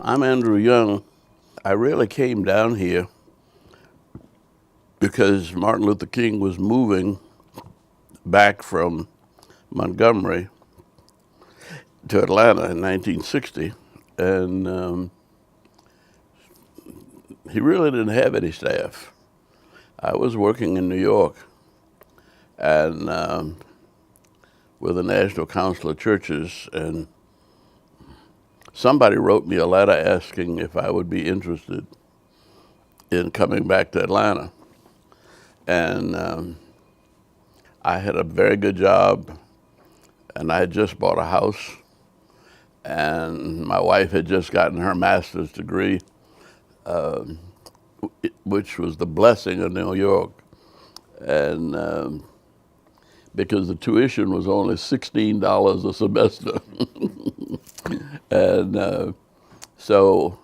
I'm Andrew Young. I really came down here because Martin Luther King was moving back from Montgomery to Atlanta in 1960, and he really didn't have any staff. I was working in New York and with the National Council of Churches, and somebody wrote me a letter asking if I would be interested in coming back to Atlanta. And I had a very good job, and I had just bought a house, and my wife had just gotten her master's degree, which was the blessing of New York. And because the tuition was only $16 a semester. And so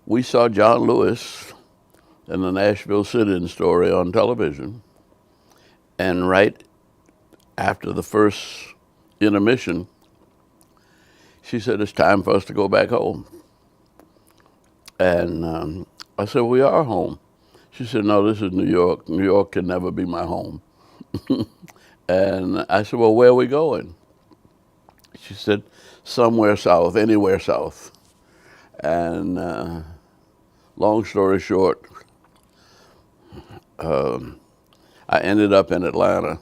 we saw John Lewis in the Nashville sit-in story on television. And right after the first intermission, she said, "It's time for us to go back home." And I said, "We are home." She said, "No, this is New York. New York can never be my home." And I said, "Well, where are we going?" She said, "Somewhere south, anywhere south." And long story short, I ended up in Atlanta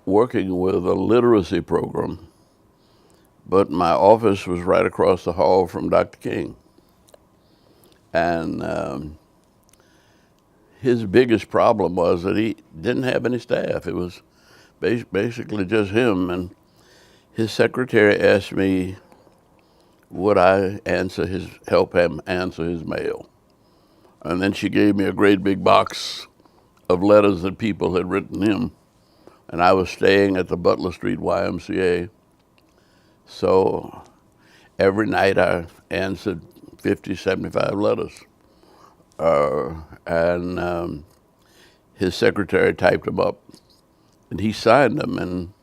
working with a literacy program, but my office was right across the hall from Dr. King. And his biggest problem was that he didn't have any staff. It was basically just him. And his secretary asked me, would I help him answer his mail? And then she gave me a great big box of letters that people had written him. And I was staying at the Butler Street YMCA. So every night I answered 50, 75 letters. And his secretary typed them up, and he signed them, and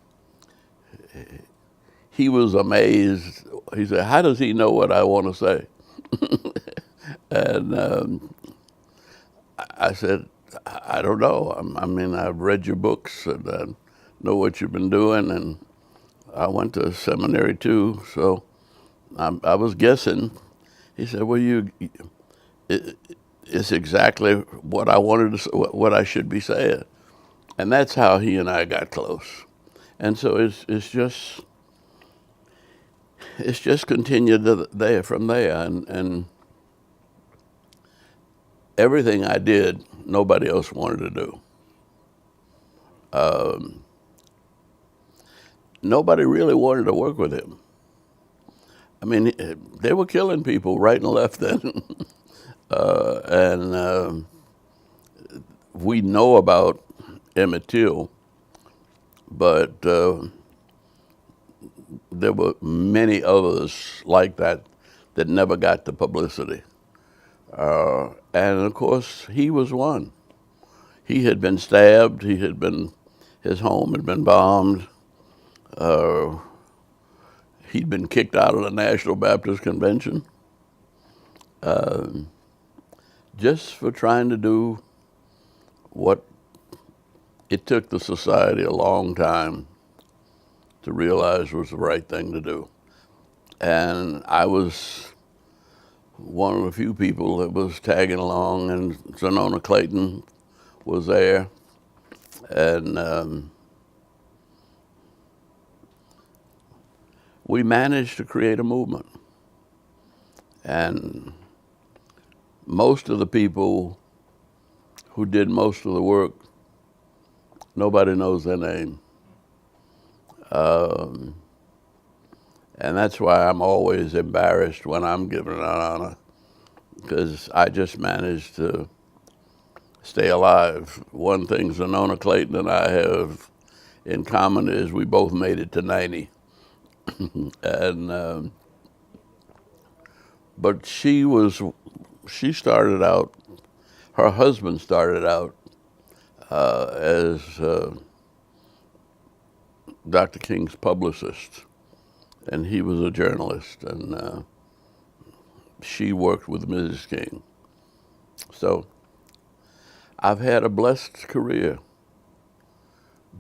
he was amazed. He said, "How does he know what I want to say?" And I said, "I don't know. I mean, I've read your books, and I know what you've been doing, and I went to seminary too, so I was guessing." He said, "Well, it's exactly what I wanted to, what I should be saying." And that's how he and I got close. And so it's just continued there from there. And everything I did, nobody else wanted to do. Nobody really wanted to work with him. I mean, they were killing people right and left then. And we know about Emmett Till, but there were many others like that that never got the publicity. And of course, he was one. He had been stabbed. His home had been bombed. He'd been kicked out of the National Baptist Convention just for trying to do what it took the society a long time to realize was the right thing to do. And I was one of the few people that was tagging along, and Sonona Clayton was there. And we managed to create a movement. And most of the people who did most of the work, nobody knows their name. And that's why I'm always embarrassed when I'm given an honor, because I just managed to stay alive. One thing Sonona Clayton and I have in common is we both made it to 90. And but she started out, her husband started out as Dr. King's publicist, and he was a journalist. And she worked with Mrs. King. So I've had a blessed career,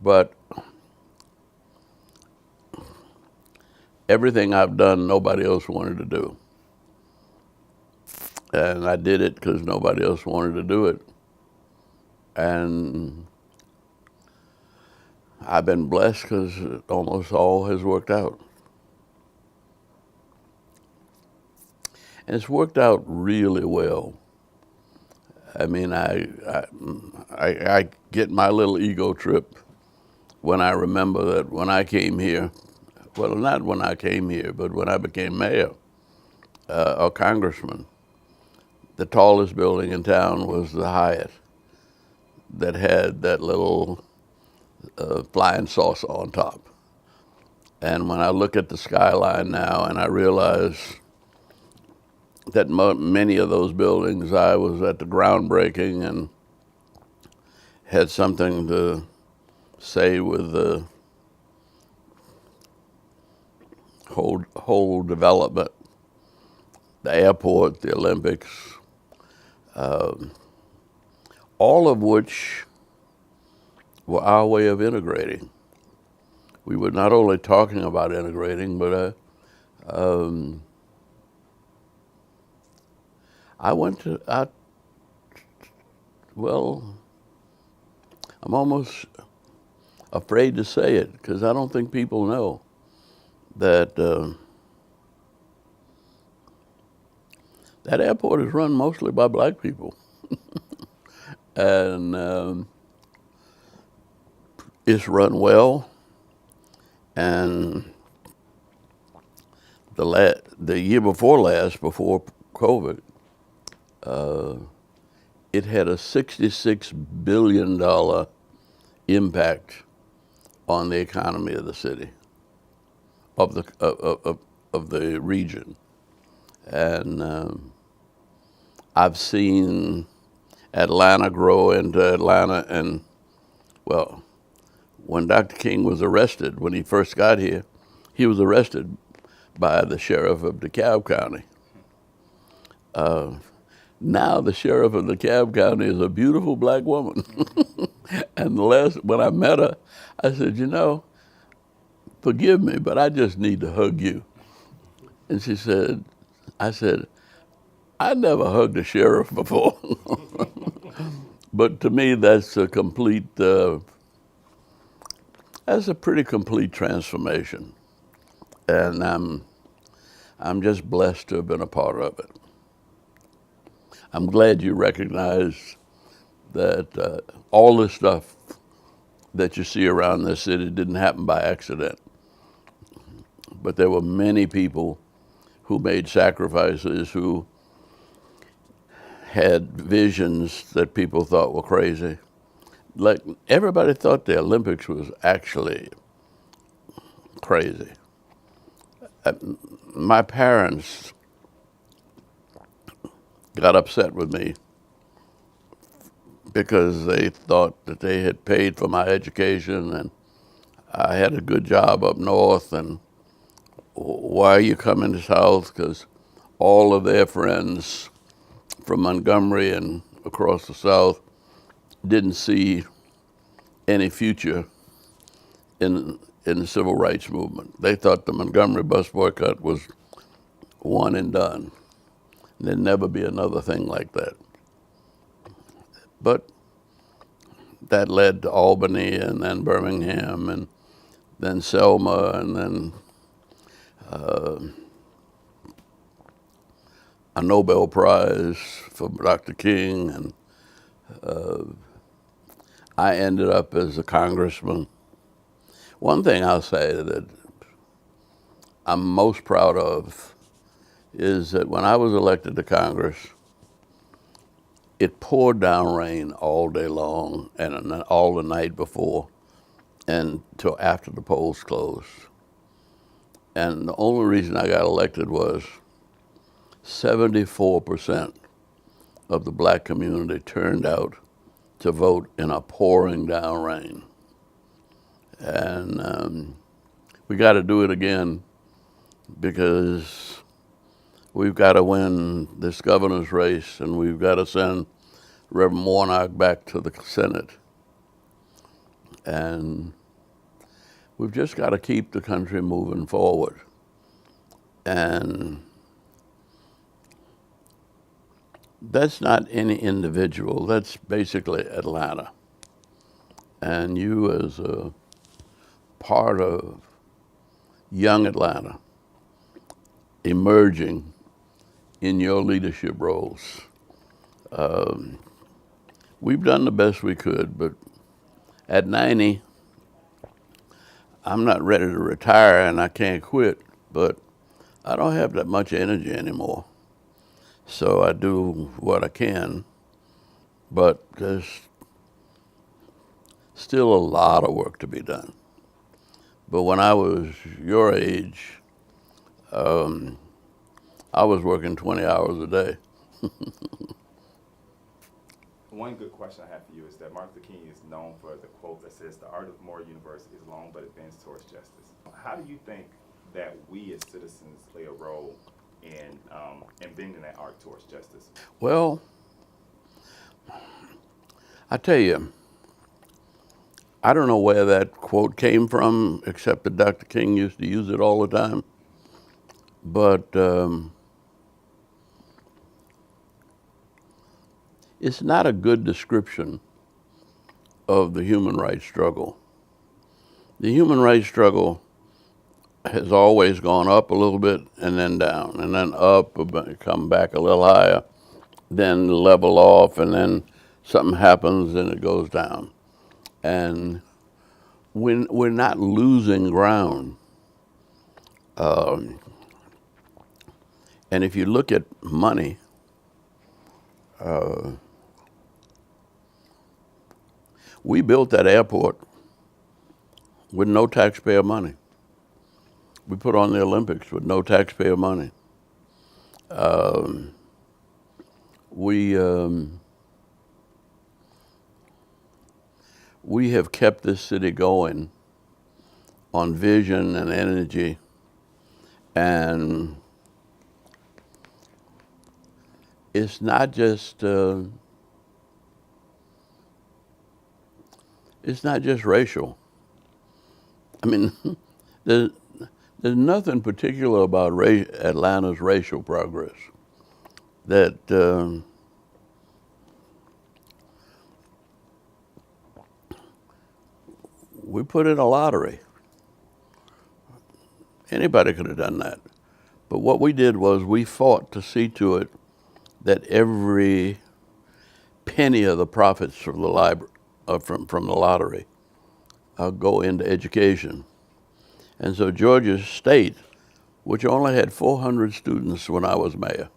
but everything I've done, nobody else wanted to do. And I did it because nobody else wanted to do it. And I've been blessed because almost all has worked out. And it's worked out really well. I mean, I get my little ego trip when I remember that when I came here, well, not when I came here, but when I became mayor or congressman, the tallest building in town was the Hyatt that had that little flying saucer on top. And when I look at the skyline now and I realize that many of those buildings I was at the groundbreaking and had something to say with the whole development, the airport, the Olympics, all of which were our way of integrating. We were not only talking about integrating, but well, I'm almost afraid to say it because I don't think people know that that airport is run mostly by black people. And it's run well. And the year before last, before COVID, it had a $66 billion impact on the economy of the city, of the region. And I've seen Atlanta grow into Atlanta. And, well, when Dr. King was arrested, when he first got here, he was arrested by the sheriff of DeKalb County. Now the sheriff of DeKalb County is a beautiful black woman. And when I met her, I said, you know, forgive me, but I just need to hug you. And I said, I never hugged a sheriff before. But to me, that's a pretty complete transformation. And I'm just blessed to have been a part of it. I'm glad you recognize that all this stuff that you see around this city didn't happen by accident. But there were many people who made sacrifices, who had visions that people thought were crazy. Like, everybody thought the Olympics was actually crazy. My parents got upset with me because they thought that they had paid for my education and I had a good job up north, and why are you coming south? Because all of their friends from Montgomery and across the South didn't see any future in the civil rights movement. They thought the Montgomery bus boycott was one and done. There'd never be another thing like that. But that led to Albany and then Birmingham and then Selma and then a Nobel Prize for Dr. King. And I ended up as a congressman. One thing I'll say that I'm most proud of is that when I was elected to Congress, it poured down rain all day long and all the night before and till after the polls closed. And the only reason I got elected was 74% of the black community turned out to vote in a pouring down rain. And we got to do it again because we've got to win this governor's race, and we've got to send Reverend Warnock back to the Senate. And we've just got to keep the country moving forward. And that's not any individual, that's basically Atlanta. And you, as a part of young Atlanta, emerging in your leadership roles. We've done the best we could, but at 90, I'm not ready to retire and I can't quit, but I don't have that much energy anymore. So I do what I can, but there's still a lot of work to be done. But when I was your age, I was working 20 hours a day. One good question I have for you is that Martin Luther King is known for the quote that says, "The art of moral universe is long, but it bends towards justice." How do you think that we as citizens play a role in bending that art towards justice? Well, I tell you, I don't know where that quote came from, except that Dr. King used to use it all the time. But it's not a good description of the human rights struggle. The human rights struggle has always gone up a little bit and then down, and then up, come back a little higher, then level off, and then something happens and it goes down. And we're not losing ground. And if you look at money, we built that airport with no taxpayer money. We put on the Olympics with no taxpayer money. We have kept this city going on vision and energy, and it's not just racial. I mean, there's nothing particular about Atlanta's racial progress. That we put in a lottery. Anybody could have done that. But what we did was we fought to see to it that every penny of the profits from the library, from the lottery, go into education. And so Georgia State, which only had 400 students when I was mayor,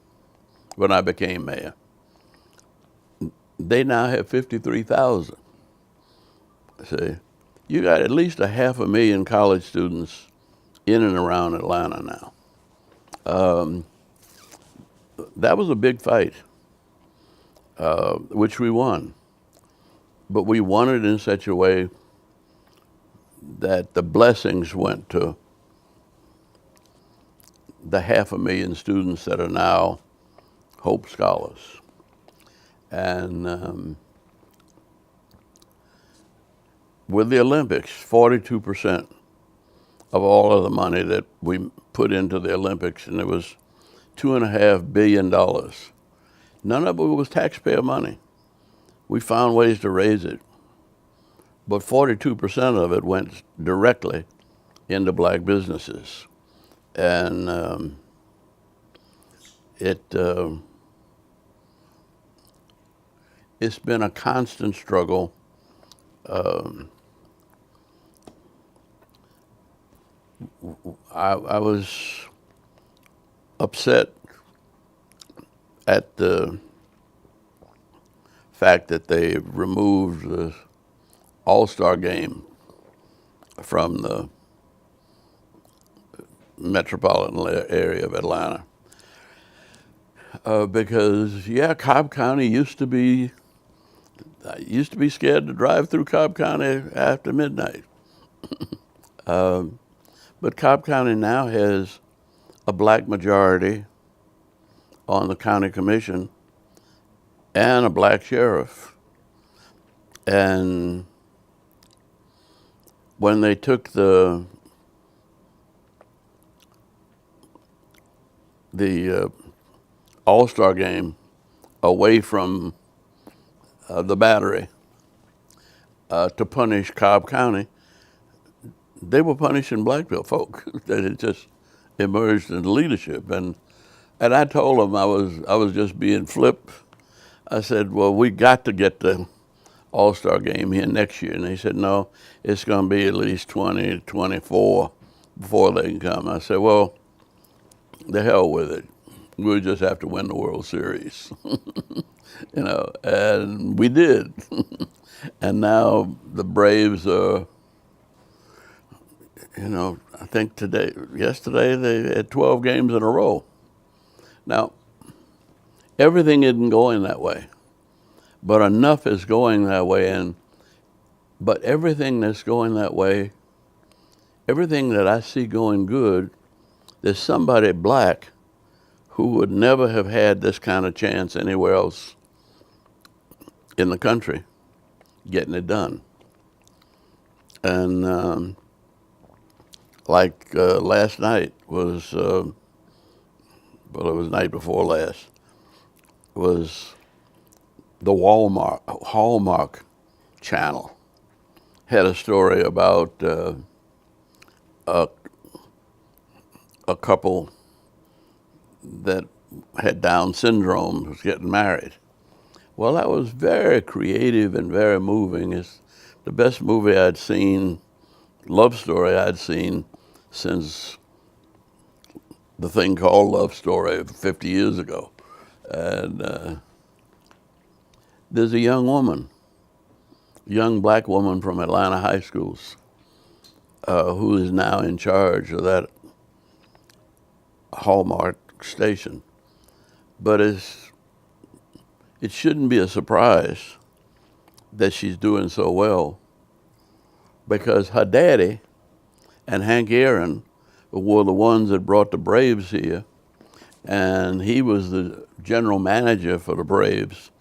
when I became mayor, they now have 53,000. See, you got at least 500,000 college students in and around Atlanta now. That was a big fight, which we won. But we won it in such a way that the blessings went to the 500,000 students that are now Hope Scholars. And with the Olympics, 42% of all of the money that we put into the Olympics, and it was $2.5 billion. None of it was taxpayer money. We found ways to raise it, but 42% of it went directly into black businesses. And it's been a constant struggle. I was upset at the fact that they removed the All-Star game from the metropolitan area of Atlanta. Because, yeah, Cobb County used to be scared to drive through Cobb County after midnight. But Cobb County now has a black majority, on the county commission and a black sheriff. And when they took the All-Star game away from the Battery to punish Cobb County, they were punishing black folk that had just emerged into leadership. And I told them I was just being flip. I said, well, we got to get the All-Star game here next year. And they said, no, it's going to be at least 20, 24 before they can come. I said, well, the hell with it. We'll just have to win the World Series. And we did. And now the Braves are, I think yesterday they had 12 games in a row. Now, everything isn't going that way, but enough is going that way. But everything that's going that way, everything that I see going good, there's somebody black who would never have had this kind of chance anywhere else in the country getting it done. And last night was, it was night before last, was the Hallmark channel had a story about a couple that had Down syndrome was getting married. Well, that was very creative and very moving. It's the best movie I'd seen, love story I'd seen since the thing called Love Story 50 years ago. And there's a young black woman from Atlanta high schools who is now in charge of that Hallmark station. But it shouldn't be a surprise that she's doing so well, because her daddy and Hank Aaron were the ones that brought the Braves here, and he was the general manager for the Braves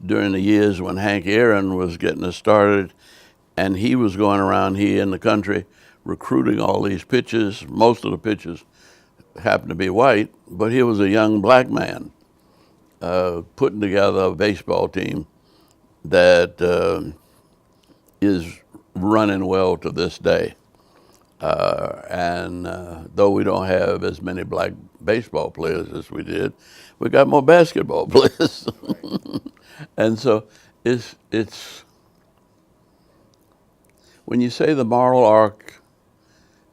during the years when Hank Aaron was getting us started, and he was going around here in the country recruiting all these pitchers. Most of the pitchers happened to be white, but he was a young black man putting together a baseball team that is running well to this day. And though we don't have as many black baseball players as we did, we got more basketball players. And so it's when you say the moral arc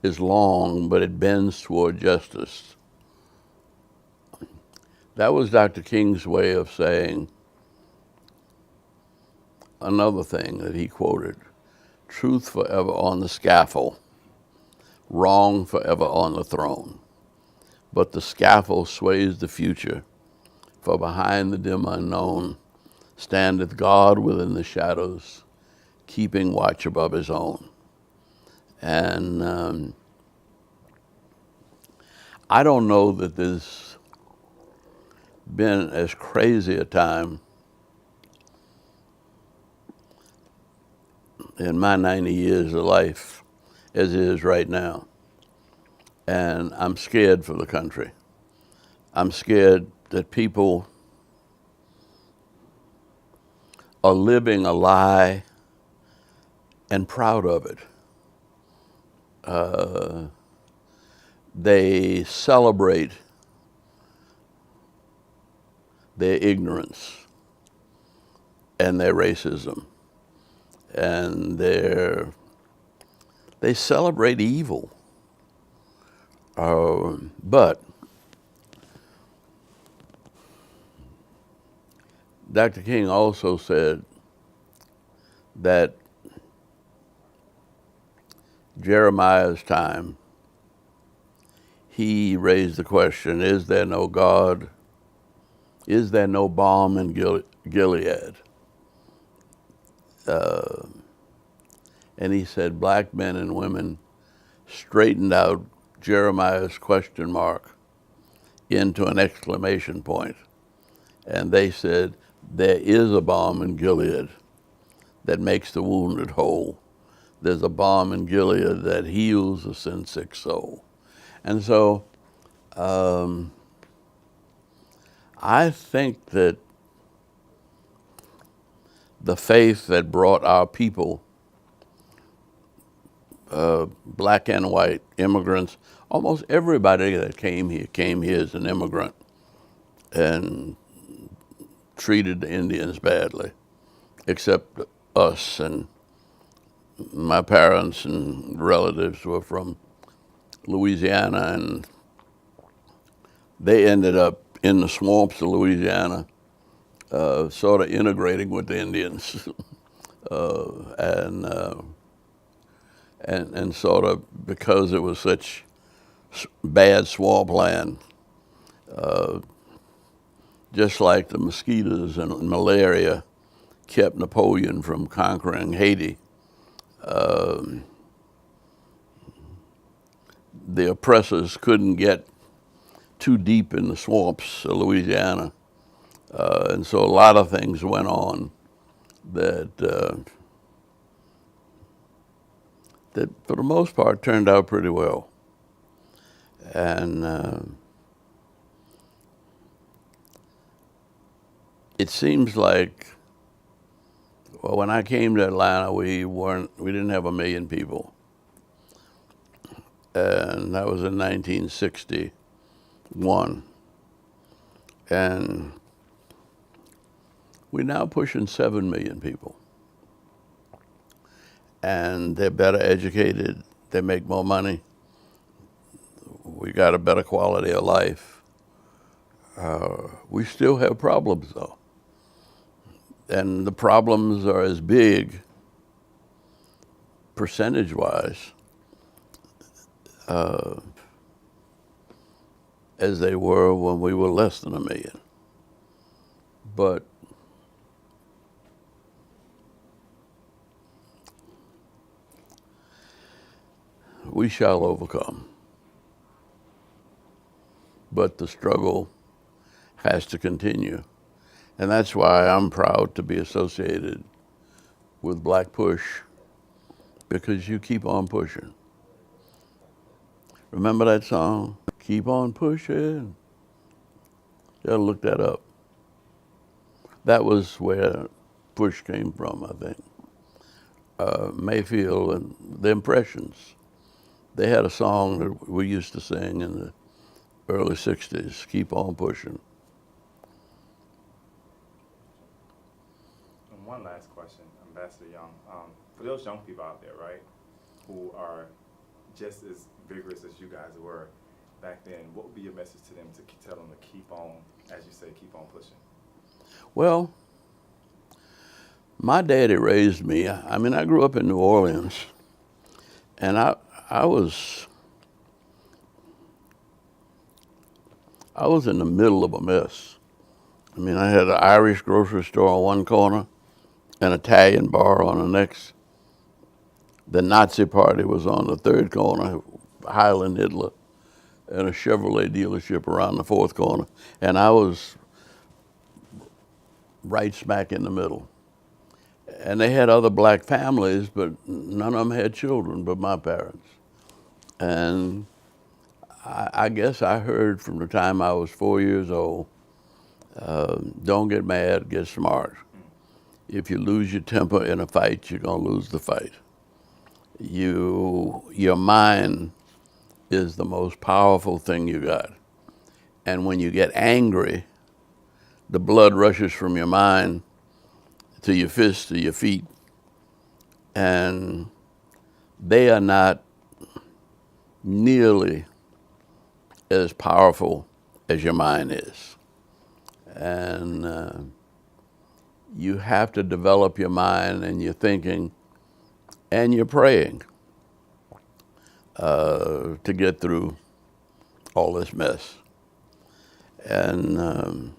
is long, but it bends toward justice, that was Dr. King's way of saying another thing that he quoted: truth forever on the scaffold, wrong forever on the throne. But the scaffold sways the future, for behind the dim unknown standeth God within the shadows, keeping watch above his own. And I don't know that there's been as crazy a time in my 90 years of life as it is right now. And I'm scared for the country. I'm scared that people are living a lie and proud of it. They celebrate their ignorance and their racism, and they celebrate evil. But Dr. King also said that Jeremiah's time, he raised the question, is there no God? Is there no balm in Gilead? And he said black men and women straightened out Jeremiah's question mark into an exclamation point. And they said, there is a balm in Gilead that makes the wounded whole. There's a balm in Gilead that heals a sin-sick soul. And so I think that the faith that brought our people, black and white immigrants, almost everybody that came here as an immigrant and treated the Indians badly, except us. And my parents and relatives were from Louisiana, and they ended up in the swamps of Louisiana, sort of integrating with the Indians, and sort of because it was such bad swamp land, just like the mosquitoes and malaria kept Napoleon from conquering Haiti. The oppressors couldn't get too deep in the swamps of Louisiana, and so a lot of things went on that that for the most part turned out pretty well. And it seems like, well, when I came to Atlanta, we didn't have 1 million people, and that was in 1961, and we're now pushing 7 million people, and they're better educated, they make more money, we got a better quality of life. We still have problems though, and the problems are as big percentage-wise as they were when we were less than 1 million. But we shall overcome. But the struggle has to continue. And that's why I'm proud to be associated with BlackPush, because you keep on pushing. Remember that song? Keep on pushing. You gotta look that up. That was where Push came from, I think. Mayfield and the Impressions. They had a song that we used to sing in the early 60s, Keep On Pushing. And one last question, Ambassador Young. For those young people out there, right, who are just as vigorous as you guys were back then, what would be your message to them to tell them to keep on, as you say, keep on pushing? Well, my daddy raised me. I mean, I grew up in New Orleans, and I was in the middle of a mess. I mean, I had an Irish grocery store on one corner, an Italian bar on the next. The Nazi Party was on the third corner, Highland Hitler, and a Chevrolet dealership around the fourth corner. And I was right smack in the middle. And they had other black families, but none of them had children but my parents. And I guess I heard from the time I was 4 years old, don't get mad, get smart. If you lose your temper in a fight, you're gonna lose the fight. Your mind is the most powerful thing you got. And when you get angry, the blood rushes from your mind to your fists, to your feet, and they are not nearly as powerful as your mind is. And you have to develop your mind and your thinking and your praying to get through all this mess. And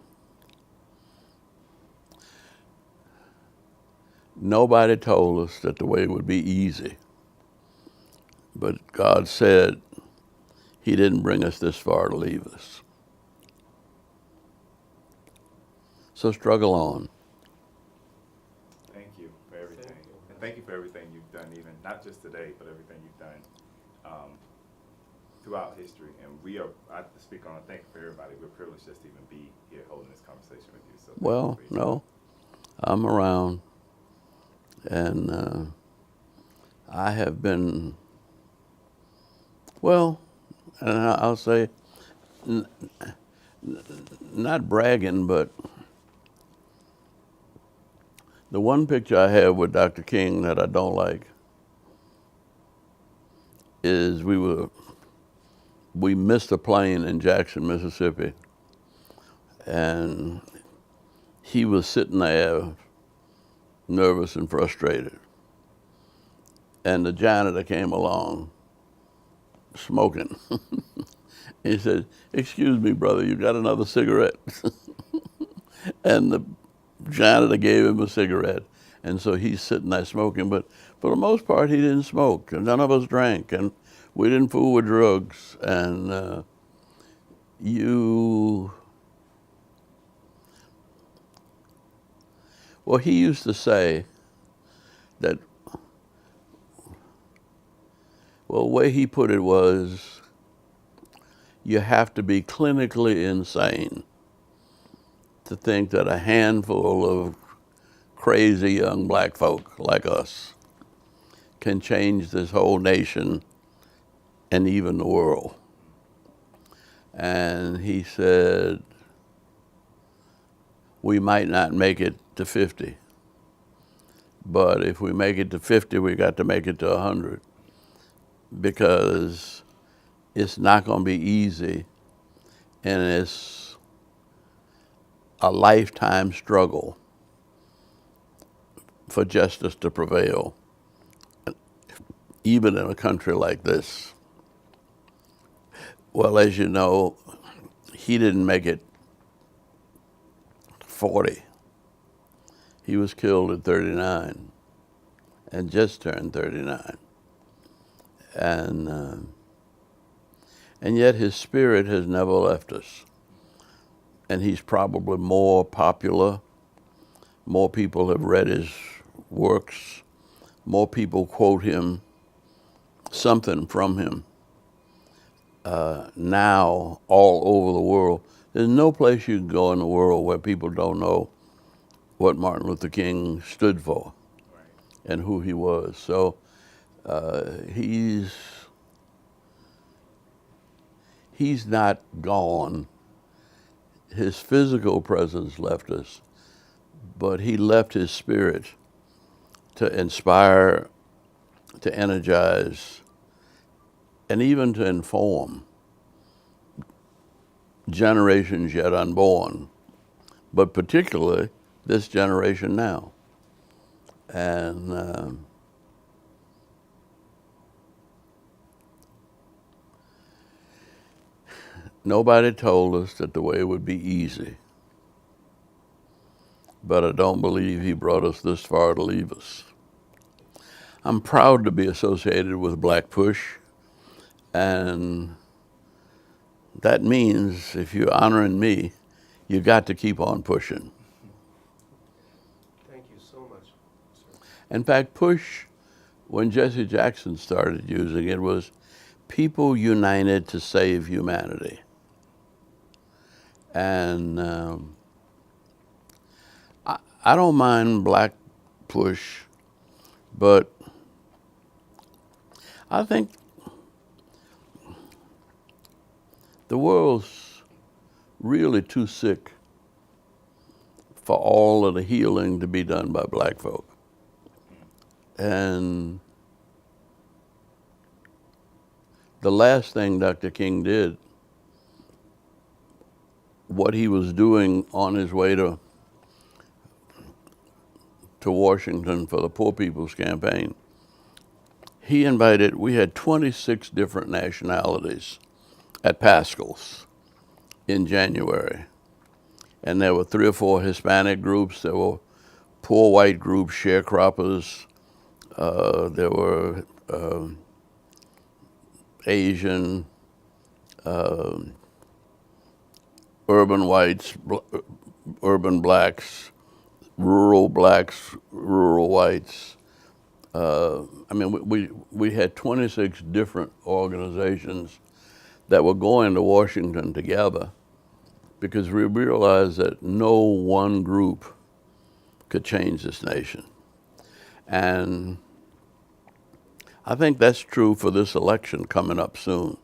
nobody told us that the way would be easy. But God said He didn't bring us this far to leave us. So struggle on. Thank you for everything. And thank you for everything you've done, even not just today, but everything you've done throughout history. And we are, I have to speak on, thank you for everybody. We're privileged just to even be here holding this conversation with you. So thank Well, you for your time. no, I'm around, and I have been, well, and I'll say, not bragging, but the one picture I have with Dr. King that I don't like is we missed a plane in Jackson, Mississippi, and he was sitting there nervous and frustrated. And the janitor came along smoking. He said, "Excuse me, brother, you got another cigarette?" And the janitor gave him a cigarette. And so he's sitting there smoking. But for the most part, he didn't smoke. And none of us drank. And we didn't fool with drugs. And well, he used to say that, well, the way he put it was, you have to be clinically insane to think that a handful of crazy young black folk like us can change this whole nation and even the world. And he said, we might not make it to 50, but if we make it to 50, we got to make it to 100, because it's not going to be easy, and it's a lifetime struggle for justice to prevail, even in a country like this. Well, as you know, he didn't make it 40. He was killed at 39 and just turned 39. And yet his spirit has never left us. And he's probably more popular. More people have read his works. More people quote him, something from him, now all over the world. There's no place you can go in the world where people don't know what Martin Luther King stood for and who he was. So he's not gone. His physical presence left us, but he left his spirit to inspire, to energize, and even to inform generations yet unborn, but particularly this generation now. And nobody told us that the way would be easy, but I don't believe he brought us this far to leave us. I'm proud to be associated with BlackPush, and that means if you're honoring me, you got to keep on pushing. Thank you so much, sir. In fact, push, when Jesse Jackson started using it, was people united to save humanity. And I don't mind BlackPush, but I think the world's really too sick for all of the healing to be done by black folk. And the last thing Dr. King did, what he was doing on his way to Washington for the Poor People's Campaign, we had 26 different nationalities at Pascal's in January. And there were 3 or 4 Hispanic groups, there were poor white groups, sharecroppers, there were Asian, urban whites, urban blacks, rural whites. I mean, we had 26 different organizations that were going to Washington together because we realized that no one group could change this nation. And I think that's true for this election coming up soon.